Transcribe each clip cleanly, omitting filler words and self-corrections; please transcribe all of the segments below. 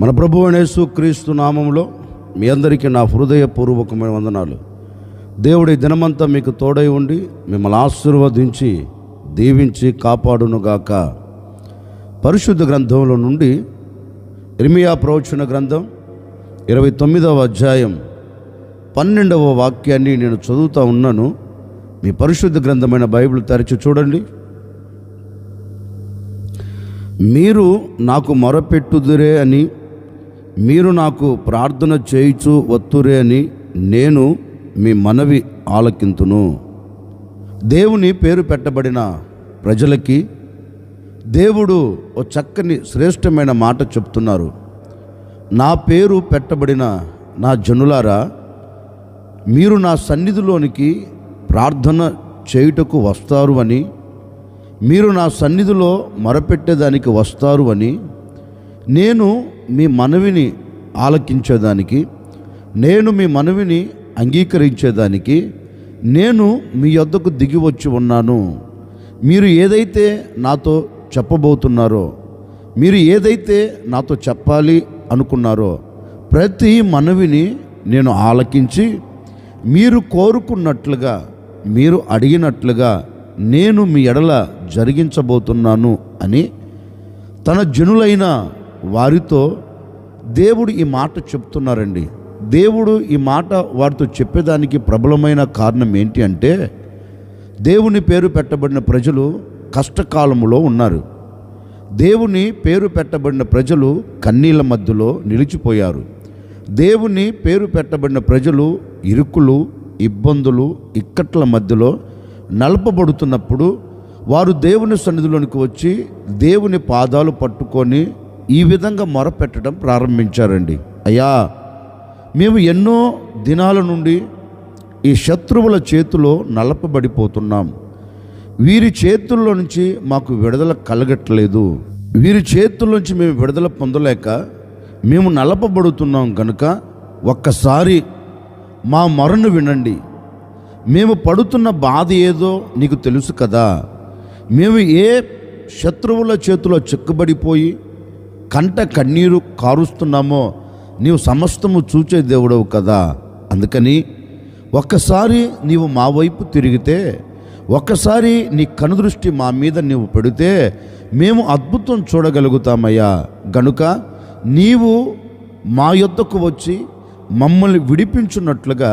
మన ప్రభువైన యేసు క్రీస్తు నామములో మీ అందరికీ నా హృదయపూర్వకమైన వందనాలు. దేవుడి దినమంతా మీకు తోడై ఉండి మిమ్మల్ని ఆశీర్వదించి దీవించి కాపాడునుగాక. పరిశుద్ధ గ్రంథంలో నుండి ఇర్మియా ప్రవచన గ్రంథం 29వ అధ్యాయం 12వ వాక్యాన్ని నేను చదువుతూ ఉన్నాను. మీ పరిశుద్ధ గ్రంథమైన బైబిల్ తెరచి చూడండి. మీరు నాకు మొరపెట్టుదురే అని, మీరు నాకు ప్రార్థన చేయుచు వత్తురే అని నేను మీ మనవి ఆలకింతును. దేవుని పేరు పెట్టబడిన ప్రజలకి దేవుడు ఓ చక్కని శ్రేష్టమైన మాట చెప్తున్నారు. నా పేరు పెట్టబడిన నా జనులారా, మీరు నా సన్నిధిలోనికి ప్రార్థన చేయుటకు వస్తారు అని, మీరు నా సన్నిధిలో మొరపెట్టేదానికి వస్తారు అని, నేను మీ మనవిని ఆలకించేదానికి, నేను మీ మనవిని అంగీకరించేదానికి నేను మీ యొద్దకు దిగి వచ్చి ఉన్నాను. మీరు ఏదైతే నాతో చెప్పబోతున్నారో, మీరు ఏదైతే నాతో చెప్పాలి అనుకున్నారో ప్రతి మనవిని నేను ఆలకించి, మీరు కోరుకున్నట్లుగా, మీరు అడిగినట్లుగా నేను మీ ఎడల జరిగించబోతున్నాను అని తన జనులైన వారితో దేవుడు ఈ మాట చెప్తున్నారండి. దేవుడు ఈ మాట వారితో చెప్పేదానికి ప్రబలమైన కారణం ఏంటి అంటే, దేవుని పేరు పెట్టబడిన ప్రజలు కష్టకాలంలో ఉన్నారు. దేవుని పేరు పెట్టబడిన ప్రజలు కన్నీళ్ళ మధ్యలో నిలిచిపోయారు. దేవుని పేరు పెట్టబడిన ప్రజలు ఇరుకులు, ఇబ్బందులు, ఇక్కట్ల మధ్యలో నలపబడుతున్నప్పుడు వారు దేవుని సన్నిధిలోనికి వచ్చి దేవుని పాదాలు పట్టుకొని ఈ విధంగా మొరపెట్టడం ప్రారంభించారండి. అయ్యా, మేము ఎన్నో దినాల నుండి ఈ శత్రువుల చేతిలో నలపబడిపోతున్నాం. వీరి చేతుల్లో నుంచి మాకు విడుదల కలగట్లేదు. వీరి చేతుల్లో నుంచి మేము విడుదల పొందలేక మేము నలపబడుతున్నాం కనుక ఒక్కసారి మా మొరను వినండి. మేము పడుతున్న బాధ ఏదో నీకు తెలుసు కదా. మేము ఏ శత్రువుల చేతిలో చిక్కుబడిపోయి కంట కన్నీరు కారుస్తున్నామో నీవు సమస్తము చూచే దేవుడవు కదా. అందుకని ఒక్కసారి నీవు మా వైపు తిరిగితే, ఒక్కసారి నీ కనుదృష్టి మా మీద నీవు పెడితే మేము అద్భుతం చూడగలుగుతామయ్యా. గనుక నీవు మా యొద్దకు వచ్చి మమ్మల్ని విడిపించున్నట్లుగా,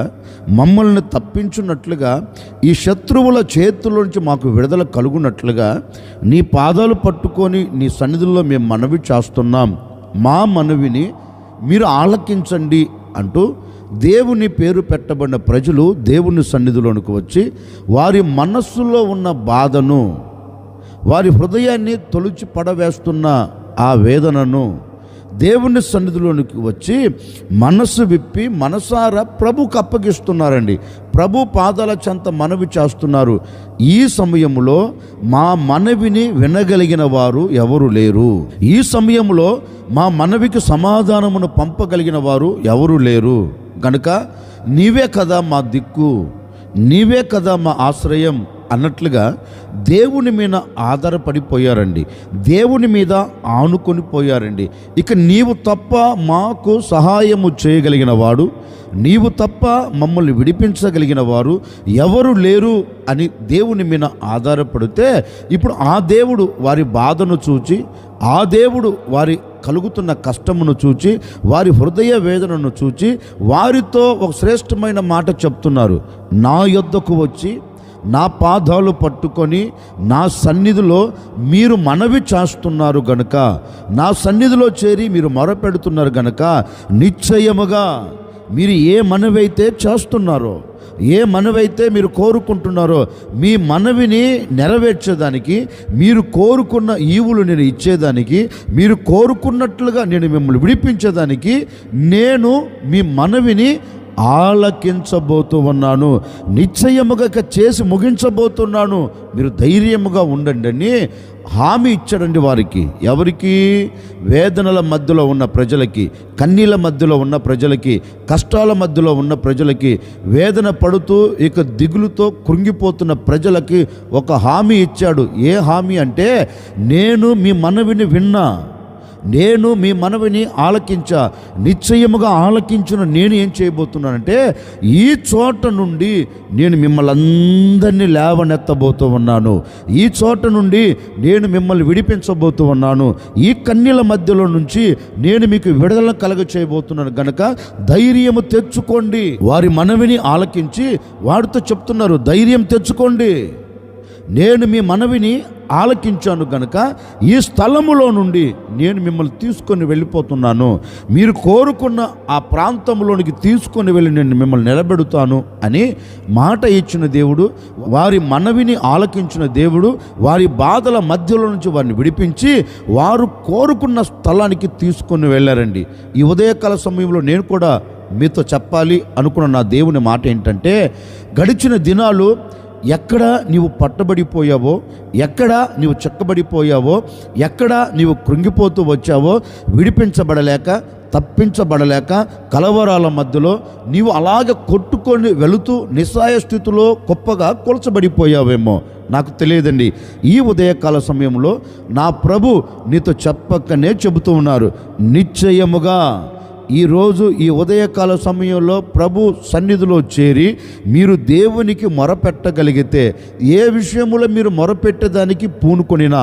మమ్మల్ని తప్పించున్నట్లుగా, ఈ శత్రువుల చేతుల్లోంచి మాకు విడుదల కలుగునట్లుగా నీ పాదాలు పట్టుకొని నీ సన్నిధిలో మేము మనవి చేస్తున్నాం. మా మనవిని మీరు ఆలకించండి అంటూ దేవుని పేరు పెట్టబడిన ప్రజలు దేవుని సన్నిధిలోనికి వచ్చి వారి మనస్సులో ఉన్న బాధను, వారి హృదయాన్ని తొలిచి పడవేస్తున్న ఆ వేదనను దేవుని సన్నిధిలోనికి వచ్చి మనస్సు విప్పి మనసారా ప్రభుకు అప్పగిస్తున్నారండి. ప్రభు పాదాల చెంత మనవి చేస్తున్నారు. ఈ సమయంలో మా మనవిని వినగలిగిన వారు ఎవరు లేరు. ఈ సమయంలో మా మనవికి సమాధానమును పంపగలిగిన వారు ఎవరు లేరు. కనుక నీవే కదా మా దిక్కు, నీవే కదా మా ఆశ్రయం అన్నట్లుగా దేవుని మీద ఆధారపడిపోయారండి. దేవుని మీద ఆనుకొని పోయారండి. ఇక నీవు తప్ప మాకు సహాయము చేయగలిగిన వాడు, నీవు తప్ప మమ్మల్ని విడిపించగలిగిన వారు ఎవరు లేరు అని దేవుని మీద ఆధారపడితే, ఇప్పుడు ఆ దేవుడు వారి బాధను చూచి, ఆ దేవుడు వారి కలుగుతున్న కష్టమును చూచి, వారి హృదయ వేదనను చూచి వారితో ఒక శ్రేష్టమైన మాట చెప్తున్నారు. నా యొద్దకు వచ్చి నా పాదాలు పట్టుకొని నా సన్నిధిలో మీరు మనవి చేస్తున్నారు గనుక, నా సన్నిధిలో చేరి మీరు మొరపెడుతున్నారు గనుక నిశ్చయముగా మీరు ఏ మనవైతే చేస్తున్నారో, ఏ మనవైతే మీరు కోరుకుంటున్నారో మీ మనవిని నెరవేర్చేదానికి, మీరు కోరుకున్న ఈవులు నేను ఇచ్చేదానికి, మీరు కోరుకున్నట్లుగా నేను మిమ్మల్ని విడిపించేదానికి నేను మీ మనవిని ఆలకించబోతూ ఉన్నాను. నిశ్చయముగా చేసి ముగించబోతున్నాను. మీరు ధైర్యముగా ఉండండి అని హామీ ఇచ్చాడండి వారికి. ఎవరికి? వేదనల మధ్యలో ఉన్న ప్రజలకి, కన్నీళ్ళ మధ్యలో ఉన్న ప్రజలకి, కష్టాల మధ్యలో ఉన్న ప్రజలకి, వేదన పడుతూ ఇక దిగులుతో కృంగిపోతున్న ప్రజలకి ఒక హామీ ఇచ్చాడు. ఏ హామీ అంటే, నేను మీ మనవిని విన్నా, నేను మీ మనవిని ఆలకించా, నిశ్చయముగా ఆలకించిన నేను ఏం చేయబోతున్నానంటే ఈ చోట నుండి నేను మిమ్మల్ని అందరినీ లేవనెత్తబోతూ ఉన్నాను. ఈ చోట నుండి నేను మిమ్మల్ని విడిపించబోతూ ఉన్నాను. ఈ కన్నీల మధ్యలో నుంచి నేను మీకు విడుదల కలగ చేయబోతున్నాను గనక ధైర్యము తెచ్చుకోండి. వారి మనవిని ఆలకించి వాడితో చెప్తున్నారు, ధైర్యం తెచ్చుకోండి, నేను మీ మనవిని ఆలకించాను గనక ఈ స్థలములో నుండి నేను మిమ్మల్ని తీసుకొని వెళ్ళిపోతున్నాను. మీరు కోరుకున్న ఆ ప్రాంతంలోనికి తీసుకొని వెళ్ళి నేను మిమ్మల్ని నిలబెడతాను అని మాట ఇచ్చిన దేవుడు, వారి మనవిని ఆలకించిన దేవుడు వారి బాధల మధ్యలో నుంచి వారిని విడిపించి వారు కోరుకున్న స్థలానికి తీసుకొని వెళ్ళారండి. ఈ ఉదయకాల సమయంలో నేను కూడా మీతో చెప్పాలి అనుకున్న నా దేవుని మాట ఏంటంటే, గడిచిన దినాలు ఎక్కడ నీవు పట్టబడిపోయావో, ఎక్కడ నీవు చెక్కబడిపోయావో, ఎక్కడ నీవు కృంగిపోతూ వచ్చావో, విడిపించబడలేక తప్పించబడలేక కలవరాల మధ్యలో నీవు అలాగే కొట్టుకొని వెళుతూ నిస్సాయ స్థితిలో గొప్పగా కొలచబడిపోయావేమో నాకు తెలియదండి. ఈ ఉదయకాల సమయంలో నా ప్రభు నీతో చెప్పకనే చెబుతూ ఉన్నారు, నిశ్చయముగా ఈరోజు ఈ ఉదయకాల సమయంలో ప్రభు సన్నిధిలో చేరి మీరు దేవునికి మొరపెట్టగలిగితే, ఏ విషయములో మీరు మొరపెట్టేదానికి పూనుకొనినా,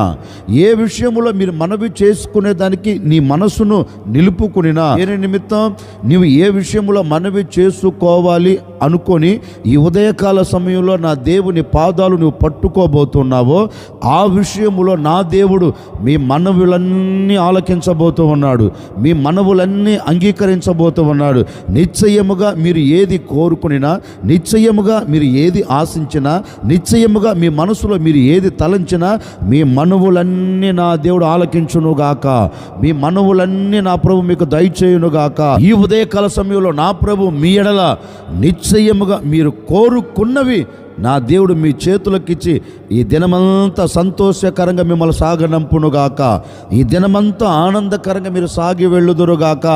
ఏ విషయములో మీరు మనవి చేసుకునేదానికి నీ మనసును నిలుపుకొనినా, ఏ నిమిత్తం నీవు ఏ విషయంలో మనవి చేసుకోవాలి అనుకొని ఈ ఉదయకాల సమయంలో నా దేవుని పాదాలు నువ్వు పట్టుకోబోతున్నావో, ఆ విషయములో నా దేవుడు మీ మనవులన్నీ ఆలకించబోతూ ఉన్నాడు, మీ మనవులన్నీ అంగీకరించబోతూ ఉన్నాడు. నిశ్చయముగా మీరు ఏది కోరుకునినా, నిశ్చయముగా మీరు ఏది ఆశించినా, నిశ్చయముగా మీ మనసులో మీరు ఏది తలంచినా మీ మనవులన్నీ నా దేవుడు ఆలకించునుగాక, మీ మనవులన్నీ నా ప్రభు మీకు దయచేయునుగాక. ఈ ఉదయకాల సమయంలో నా ప్రభు మీ ఎడల నిశ్చయముగా మీరు కోరుకున్నవి నా దేవుడు మీ చేతులకిచ్చి ఈ దినమంతా సంతోషకరంగా మిమ్మల్ని సాగనంపునుగాక, ఈ దినమంతా ఆనందకరంగా మీరు సాగి వెళ్ళుదురుగాక.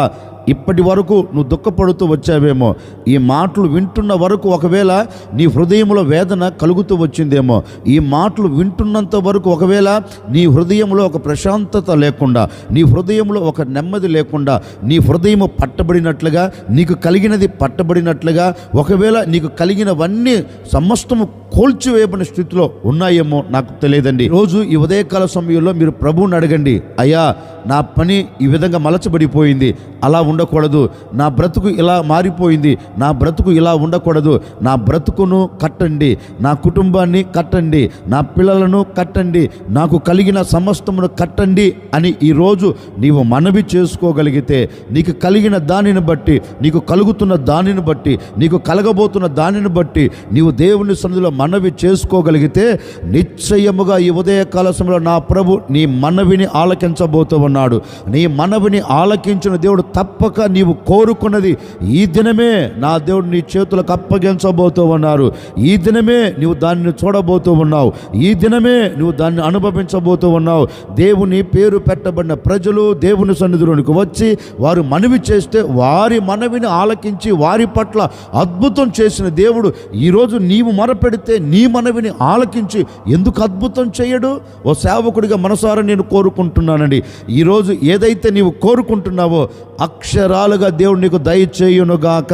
ఇప్పటి వరకు నువ్వు దుఃఖపడుతూ వచ్చావేమో, ఈ మాటలు వింటున్న వరకు ఒకవేళ నీ హృదయంలో వేదన కలుగుతూ వచ్చిందేమో, ఈ మాటలు వింటున్నంత వరకు ఒకవేళ నీ హృదయంలో ఒక ప్రశాంతత లేకుండా, నీ హృదయంలో ఒక నెమ్మది లేకుండా, నీ హృదయము పట్టబడినట్లుగా, నీకు కలిగినది పట్టబడినట్లుగా, ఒకవేళ నీకు కలిగినవన్నీ సమస్తము కోల్చివేయబడిన స్థితిలో ఉన్నాయేమో నాకు తెలియదండి. రోజు ఈ ఉదయకాల సమయంలో మీరు ప్రభువుని అడగండి, అయ్యా నా పని ఈ విధంగా మలచబడిపోయింది, అలా ఉండకూడదు, నా బ్రతుకు ఇలా మారిపోయింది, నా బ్రతుకు ఇలా ఉండకూడదు, నా బ్రతుకును కట్టండి, నా కుటుంబాన్ని కట్టండి, నా పిల్లలను కట్టండి, నాకు కలిగిన సమస్తమును కట్టండి అని ఈరోజు నీవు మనవి చేసుకోగలిగితే, నీకు కలిగిన దానిని బట్టి, నీకు కలుగుతున్న దానిని బట్టి, నీకు కలగబోతున్న దానిని బట్టి నీవు దేవుని సన్నిధిలో మనవి చేసుకోగలిగితే, నిశ్చయముగా ఈ ఉదయకాల సమయంలో నా ప్రభు నీ మనవిని ఆలకించబోతూ ఉన్నాడు. నీ మనవిని ఆలకించిన దేవుడు తప్పక నీవు కోరుకున్నది ఈ దినమే నా దేవుడు నీ చేతులకు అప్పగించబోతూ ఉన్నారు. ఈ దినమే నీవు దానిని చూడబోతూ ఉన్నావు, ఈ దినమే నువ్వు దాన్ని అనుభవించబోతూ ఉన్నావు. దేవుని పేరు పెట్టబడిన ప్రజలు దేవుని సన్నిధిలోనికి వచ్చి వారు మనవి చేస్తే వారి మనవిని ఆలకించి వారి పట్ల అద్భుతం చేసిన దేవుడు ఈరోజు నీవు మొరపెడితే నీ మనవిని ఆలకించి ఎందుకు అద్భుతం చేయడు? ఓ సేవకుడిగా మనసారా నేను కోరుకుంటున్నానండి, ఈరోజు ఏదైతే నీవు కోరుకుంటున్నావో అక్షరాలుగా దేవుడు నీకు దయచేయునుగాక.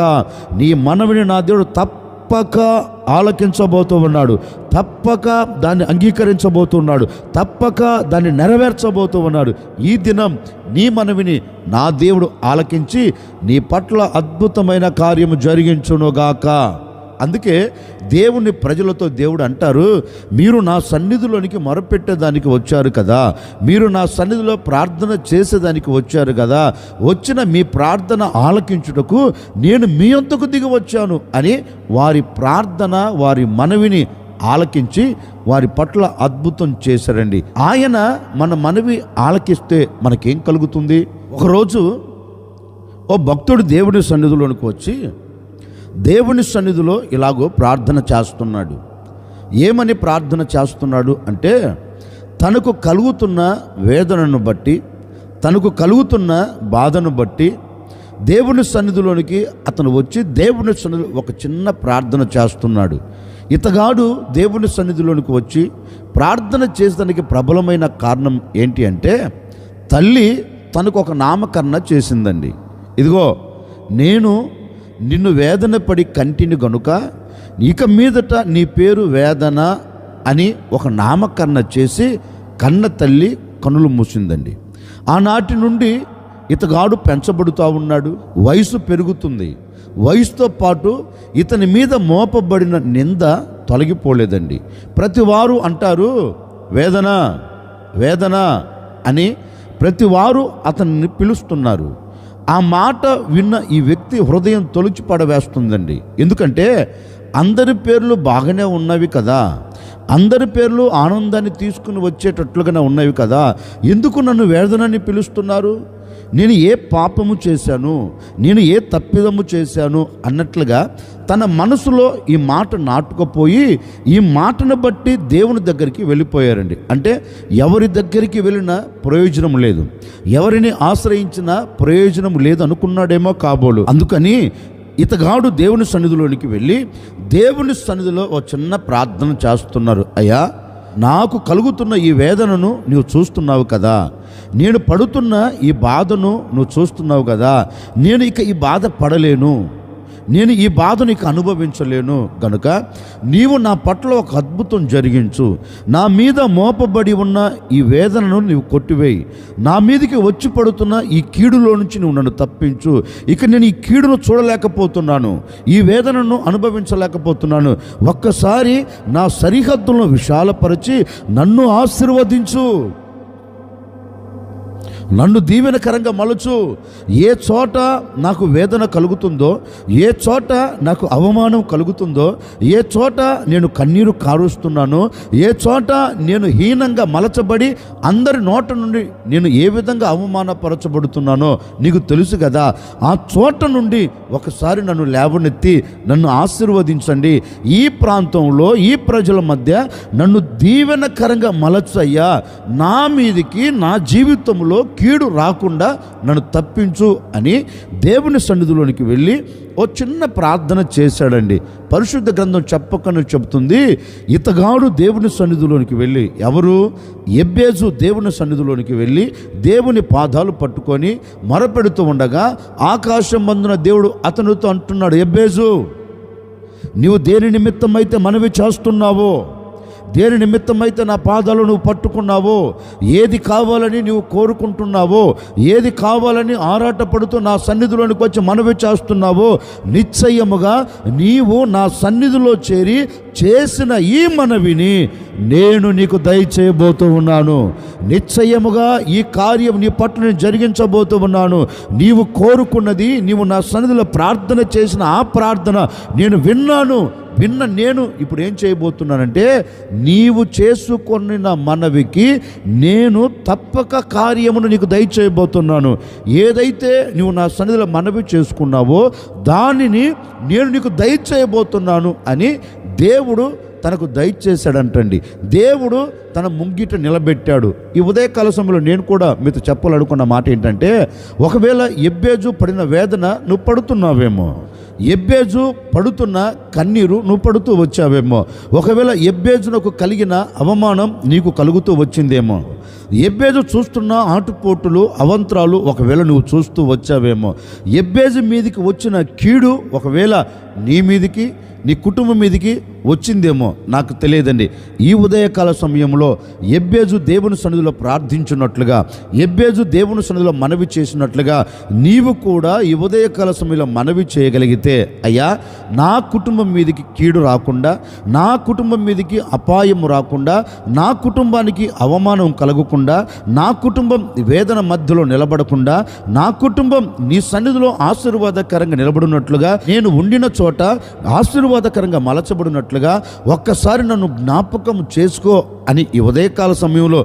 నీ మనవిని నా దేవుడు తప్పక ఆలకించబోతూ ఉన్నాడు, తప్పక దాన్ని అంగీకరించబోతున్నాడు, తప్పక దాన్ని నెరవేర్చబోతూ ఉన్నాడు. ఈ దినం నీ మనవిని నా దేవుడు ఆలకించి నీ పట్ల అద్భుతమైన కార్యము జరిగించునుగాక. అందుకే దేవుని ప్రజలతో దేవుడు అంటారు, మీరు నా సన్నిధిలోనికి మొరపెట్టేదానికి వచ్చారు కదా, మీరు నా సన్నిధిలో ప్రార్థన చేసేదానికి వచ్చారు కదా, వచ్చిన మీ ప్రార్థన ఆలకించుటకు నేను మీ అంతకు దిగి వచ్చాను అని వారి ప్రార్థన వారి మనవిని ఆలకించి వారి పట్ల అద్భుతం చేశారండి. ఆయన మన మనవి ఆలకిస్తే మనకేం కలుగుతుంది? ఒకరోజు ఓ భక్తుడు దేవుని సన్నిధిలోనికి వచ్చి దేవుని సన్నిధిలో ఇలాగో ప్రార్థన చేస్తున్నాడు. ఏమని ప్రార్థన చేస్తున్నాడు అంటే, తనకు కలుగుతున్న వేదనను బట్టి, తనకు కలుగుతున్న బాధను బట్టి దేవుని సన్నిధిలోనికి అతను వచ్చి దేవుని సన్నిధిలో ఒక చిన్న ప్రార్థన చేస్తున్నాడు. ఇతగాడు దేవుని సన్నిధిలోనికి వచ్చి ప్రార్థన చేసేదానికి ప్రబలమైన కారణం ఏంటి అంటే, తల్లి తనకు ఒక నామకరణ చేసిందండి. ఇదిగో నేను నిన్ను వేదన పడి కంటిని గనుక ఇక మీదట నీ పేరు వేదన అని ఒక నామకరణ చేసి కన్న తల్లి కనులు మూసిందండి. ఆనాటి నుండి ఇతగాడు పెంచబడుతూ ఉన్నాడు. వయసు పెరుగుతుంది. వయసుతో పాటు ఇతని మీద మోపబడిన నింద తొలగిపోలేదండి. ప్రతివారు అంటారు వేదన వేదన అని, ప్రతివారు అతన్ని పిలుస్తున్నారు. ఆ మాట విన్న ఈ వ్యక్తి హృదయం తొలిచి పడవేస్తుందండి. ఎందుకంటే అందరి పేర్లు బాగానే ఉన్నవి కదా, అందరి పేర్లు ఆనందాన్ని తీసుకుని వచ్చేటట్లుగానే ఉన్నవి కదా, ఎందుకు నన్ను వేదనని పిలుస్తున్నారు? నేను ఏ పాపము చేశాను, నేను ఏ తప్పిదము చేశాను అన్నట్లుగా తన మనసులో ఈ మాట నాటుకుపోయి ఈ మాటను బట్టి దేవుని దగ్గరికి వెళ్ళిపోయారండి. అంటే ఎవరి దగ్గరికి వెళ్ళినా ప్రయోజనం లేదు, ఎవరిని ఆశ్రయించినా ప్రయోజనం లేదు అనుకున్నాడేమో కాబోలు. అందుకని ఇతగాడు దేవుని సన్నిధిలోనికి వెళ్ళి దేవుని సన్నిధిలో ఒక చిన్న ప్రార్థన చేస్తున్నారు. అయ్యా, నాకు కలుగుతున్న ఈ వేదనను నువ్వు చూస్తున్నావు కదా, నేను పడుతున్న ఈ బాధను నువ్వు చూస్తున్నావు కదా, నేను ఇక ఈ బాధ పడలేను, నేను ఈ బాధను ఇక అనుభవించలేను గనుక నీవు నా పట్ల ఒక అద్భుతం జరిగించు. నా మీద మోపబడి ఉన్న ఈ వేదనను నీవు కొట్టివేయి. నా మీదకి వచ్చి పడుతున్న ఈ కీడులో నుంచి నువ్వు నన్ను తప్పించు. ఇక నేను ఈ కీడును చూడలేకపోతున్నాను, ఈ వేదనను అనుభవించలేకపోతున్నాను. ఒక్కసారి నా సరిహద్దులను విశాలపరిచి నన్ను ఆశీర్వదించు, నన్ను దీవెనకరంగా మలుచు. ఏ చోట నాకు వేదన కలుగుతుందో, ఏ చోట నాకు అవమానం కలుగుతుందో, ఏ చోట నేను కన్నీరు కారుస్తున్నానో, ఏ చోట నేను హీనంగా మలచబడి అందరి నోట నుండి నేను ఏ విధంగా అవమానపరచబడుతున్నానో నీకు తెలుసు కదా, ఆ చోట నుండి ఒకసారి నన్ను లేవనెత్తి నన్ను ఆశీర్వదించండి. ఈ ప్రాంతంలో ఈ ప్రజల మధ్య నన్ను దీవెనకరంగా మలచయ్యా, నా మీదికి నా జీవితంలో కీడు రాకుండా నన్ను తప్పించు అని దేవుని సన్నిధిలోనికి వెళ్ళి ఓ చిన్న ప్రార్థన చేశాడండి. పరిశుద్ధ గ్రంథం చెప్పకనే చెబుతుంది, ఇతగాడు దేవుని సన్నిధిలోనికి వెళ్ళి, ఎవరు? ఎబ్బేజు దేవుని సన్నిధిలోనికి వెళ్ళి దేవుని పాదాలు పట్టుకొని మొరపెడుతూ ఉండగా ఆకాశం మందున దేవుడు అతనితో అంటున్నాడు, ఎబ్బేజు, నీవు దేని నిమిత్తం అయితే మనవి చేస్తున్నావో, దేని నిమిత్తమైతే నా పాదాలు నువ్వు పట్టుకున్నావో, ఏది కావాలని నువ్వు కోరుకుంటున్నావో, ఏది కావాలని ఆరాటపడుతూ నా సన్నిధిలోనికి వచ్చి మనవి చేస్తున్నావో, నిశ్చయముగా నీవు నా సన్నిధిలో చేరి చేసిన ఈ మనవిని నేను నీకు దయచేయబోతూ ఉన్నాను. నిశ్చయముగా ఈ కార్యం నీ పట్ల నేను జరిగించబోతూ ఉన్నాను. నీవు కోరుకున్నది, నీవు నా సన్నిధిలో ప్రార్థన చేసిన ఆ ప్రార్థన నేను విన్నాను. నేను ఇప్పుడు ఏం చేయబోతున్నానంటే, నీవు చేసుకున్న మనవికి నేను తప్పక కార్యమును నీకు దయచేయబోతున్నాను. ఏదైతే నువ్వు నా సన్నిధిలో మనవి చేసుకున్నావో దానిని నేను నీకు దయచేయబోతున్నాను అని దేవుడు తనకు దయచేశాడంటండి. దేవుడు తన ముంగిట నిలబెట్టాడు. ఈ ఉదయకాల సమయంలో నేను కూడా మీతో చెప్పాలనుకున్న మాట ఏంటంటే, ఒకవేళ ఎబ్బేజు పడిన వేదన నువ్వు పడుతున్నావేమో, ఎబ్బేజు పడుతున్న కన్నీరు నువ్వు పడుతూ వచ్చావేమో, ఒకవేళ ఎబ్బేజునకు కలిగిన అవమానం నీకు కలుగుతూ వచ్చిందేమో, ఎబ్బేజు చూస్తున్న ఆటుపోటులు అవంతరాలు ఒకవేళ నువ్వు చూస్తూ వచ్చావేమో, ఎబ్బేజు మీదికి వచ్చిన కీడు ఒకవేళ నీ మీదికి నీ కుటుంబం మీదికి వచ్చిందేమో, నాకు తెలియదండి. ఈ ఉదయకాల సమయంలో ఎబ్బేజు దేవుని సన్నిధిలో ప్రార్థించున్నట్లుగా, ఎబ్బేజు దేవుని సన్నిధిలో మనవి చేసినట్లుగా నీవు కూడా ఈ ఉదయకాల సమయంలో మనవి చేయగలిగితే, అయ్యా, నా కుటుంబం మీదికి కీడు రాకుండా, నా కుటుంబం మీదికి అపాయం రాకుండా, నా కుటుంబానికి అవమానం కలగకుండా, నా కుటుంబం వేదన మధ్యలో నిలబడకుండా, నా కుటుంబం నీ సన్నిధిలో ఆశీర్వాదకరంగా నిలబడినట్లుగా, నేను ఉండిన చోట ఆశీర్వాదకరంగా మలచబడినట్లుగా ఒక్కసారి నన్ను జ్ఞాపకం చేసుకో అని ఈ ఉదయకాల సమయంలో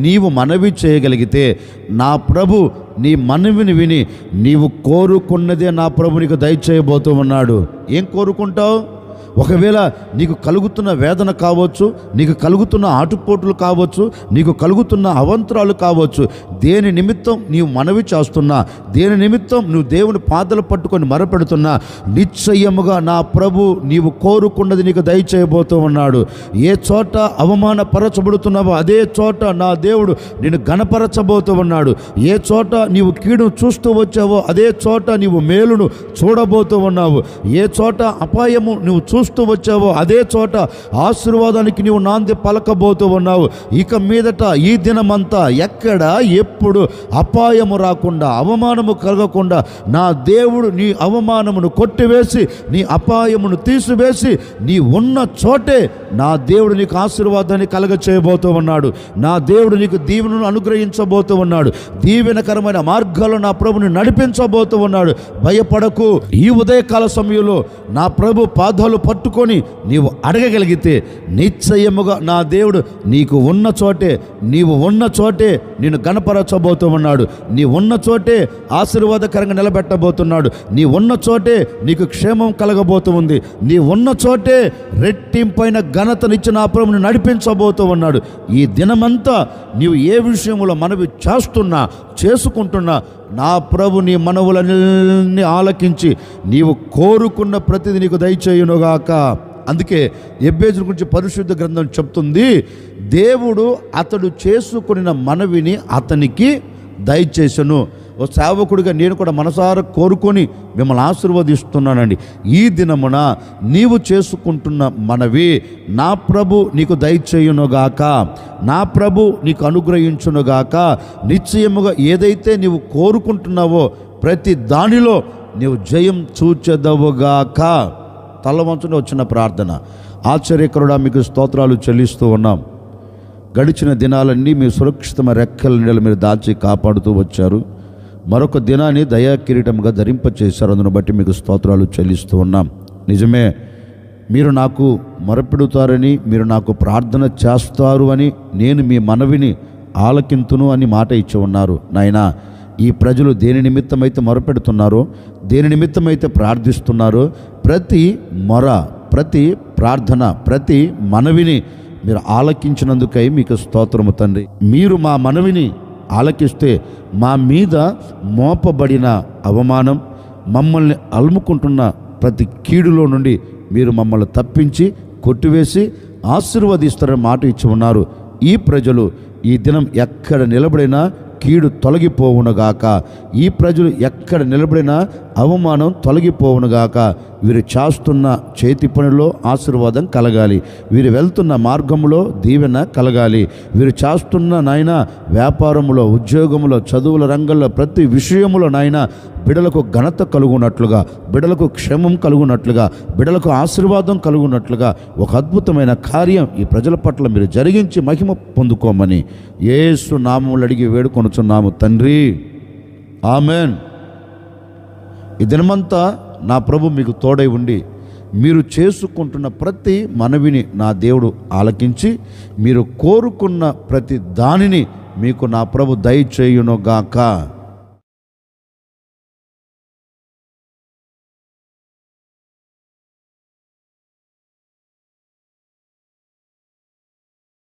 నీవు మనవి చేయగలిగితే, నా ప్రభు నీ మనవిని విని నీవు కోరుకున్నదే నా ప్రభు నీకు దయచేయబోతూ ఉన్నాడు. ఏం కోరుకుంటావు? ఒకవేళ నీకు కలుగుతున్న వేదన కావచ్చు, నీకు కలుగుతున్న ఆటుపోటులు కావచ్చు, నీకు కలుగుతున్న అవంతరాలు కావచ్చు, దేని నిమిత్తం నీవు మనవి చేస్తున్నా, దేని నిమిత్తం నువ్వు దేవుని పాదలు పట్టుకొని మరపెడుతున్నా, నిశ్చయముగా నా ప్రభు నీవు కోరుకున్నది నీకు దయచేయబోతూ ఉన్నాడు. ఏ చోట అవమానపరచబడుతున్నావో అదే చోట నా దేవుడు నిన్ను ఘనపరచబోతూ ఉన్నాడు. ఏ చోట నీవు కీడును చూస్తూ వచ్చావో అదే చోట నీవు మేలును చూడబోతూ ఉన్నావు. ఏ చోట అపాయము నువ్వు చూస్తూ వచ్చావో అదే చోట ఆశీర్వాదానికి నీవు నాంది పలకబోతూ ఉన్నావు. ఇక మీదట ఈ దినమంతా ఎక్కడ ఎప్పుడు అపాయము రాకుండా, అవమానము కలగకుండా నా దేవుడు నీ అవమానమును కొట్టివేసి, నీ అపాయమును తీసివేసి, నీ ఉన్న చోటే నా దేవుడు నీకు ఆశీర్వాదాన్ని కలగ చేయబోతూ ఉన్నాడు. నా దేవుడు నీకు దీవెనను అనుగ్రహించబోతూ ఉన్నాడు. దీవెనకరమైన మార్గాల్లో నా ప్రభుని నడిపించబోతూ ఉన్నాడు. భయపడకు. ఈ ఉదయకాల సమయంలో నా ప్రభు పాదాలు పట్టుకొని నీవు అడగగలిగితే నిశ్చయముగా నా దేవుడు నీకు ఉన్న చోటే, నీవు ఉన్న చోటే నిన్ను గణపరచబోతూ ఉన్నాడు. నీ ఉన్న చోటే ఆశీర్వాదకరంగా నిలబెట్టబోతున్నాడు. నీ ఉన్న చోటే నీకు క్షేమం కలగబోతూ ఉంది. నీ ఉన్న చోటే రెట్టింపైన ఘనతనిచ్చి నా ప్రభుని నడిపించబోతూ ఉన్నాడు. ఈ దినమంతా నీవు ఏ విషయంలో మనవి చేస్తున్నా, చేసుకుంటున్నా, నా ప్రభు నీ మనవులన్నీ ఆలకించి నీవు కోరుకున్న ప్రతిదీ నీకు దయచేయునుగాక. అందుకే ఎబ్బేజు గురించి పరిశుద్ధ గ్రంథం చెప్తుంది, దేవుడు అతడు చేసుకున్న మనవిని అతనికి దయచేసను. ఓ సేవకుడిగా నేను కూడా మనసారా కోరుకొని మిమ్మల్ని ఆశీర్వదిస్తున్నానండి. ఈ దినమున నీవు చేసుకుంటున్న మనవి నా ప్రభు నీకు దయచేయునుగాక, నా ప్రభు నీకు అనుగ్రహించునుగాక. నిశ్చయముగా ఏదైతే నీవు కోరుకుంటున్నావో ప్రతి దానిలో నీవు జయం చూచెదవుగాక. తలవంచున వచ్చిన ప్రార్థన. ఆశ్చర్యకరుడా మీకు స్తోత్రాలు చెల్లిస్తూ ఉన్నాం. గడిచిన దినాలన్నీ మీ సురక్షితమైన రెక్కల నీడలు మీరు దాచి కాపాడుతూ వచ్చారు. మరొక దినాన్ని దయా కిరీటంగా ధరింపచేశారు. అందును బట్టి మీకు స్తోత్రాలు చెల్లిస్తూ ఉన్నాం. నిజమే, మీరు నాకు మొరపెడుతారని, మీరు నాకు ప్రార్థన చేస్తారు అని, నేను మీ మనవిని ఆలకింతును అని మాట ఇచ్చి ఉన్నారు. నాయనా, ఈ ప్రజలు దేని నిమిత్తమైతే మొరపెడుతున్నారో, దేని నిమిత్తమైతే ప్రార్థిస్తున్నారో, ప్రతి మొర, ప్రతి ప్రార్థన, ప్రతి మనవిని మీరు ఆలకించినందుకై మీకు స్తోత్రము తండ్రి. మీరు మా మనవిని ఆలకిస్తే మా మీద మోపబడిన అవమానం, మమ్మల్ని అలుముకుంటున్న ప్రతి కీడులో నుండి మీరు మమ్మల్ని తప్పించి కొట్టివేసి ఆశీర్వదిస్తారని మాట ఇచ్చి ఉన్నారు. ఈ ప్రజలు ఈ దినం ఎక్కడ నిలబడినా కీడు తొలగిపోవునుగాక. ఈ ప్రజలు ఎక్కడ నిలబడినా అవమానం తొలగిపోవునుగాక. వీరు చేస్తున్న చేతి పనిలో ఆశీర్వాదం కలగాలి. వీరు వెళ్తున్న మార్గంలో దీవెన కలగాలి. వీరు చేస్తున్న నాయన వ్యాపారంలో, ఉద్యోగంలో, చదువుల రంగంలో, ప్రతి విషయంలో నాయన బిడలకు ఘనత కలుగునట్లుగా, బిడలకు క్షేమం కలుగునట్లుగా, బిడలకు ఆశీర్వాదం కలుగునట్లుగా ఒక అద్భుతమైన కార్యం ఈ ప్రజల పట్ల మీరు జరిగించి మహిమ పొందుకోమని యేసు నామములో అడిగి వేడుకొనుచున్నాము తండ్రి. ఆమెన్. ఈ దినమంతా నా ప్రభు మీకు తోడై ఉండి మీరు చేసుకుంటున్న ప్రతి మనవిని నా దేవుడు ఆలకించి మీరు కోరుకున్న ప్రతి దానిని మీకు నా ప్రభు దయచేయునుగాక.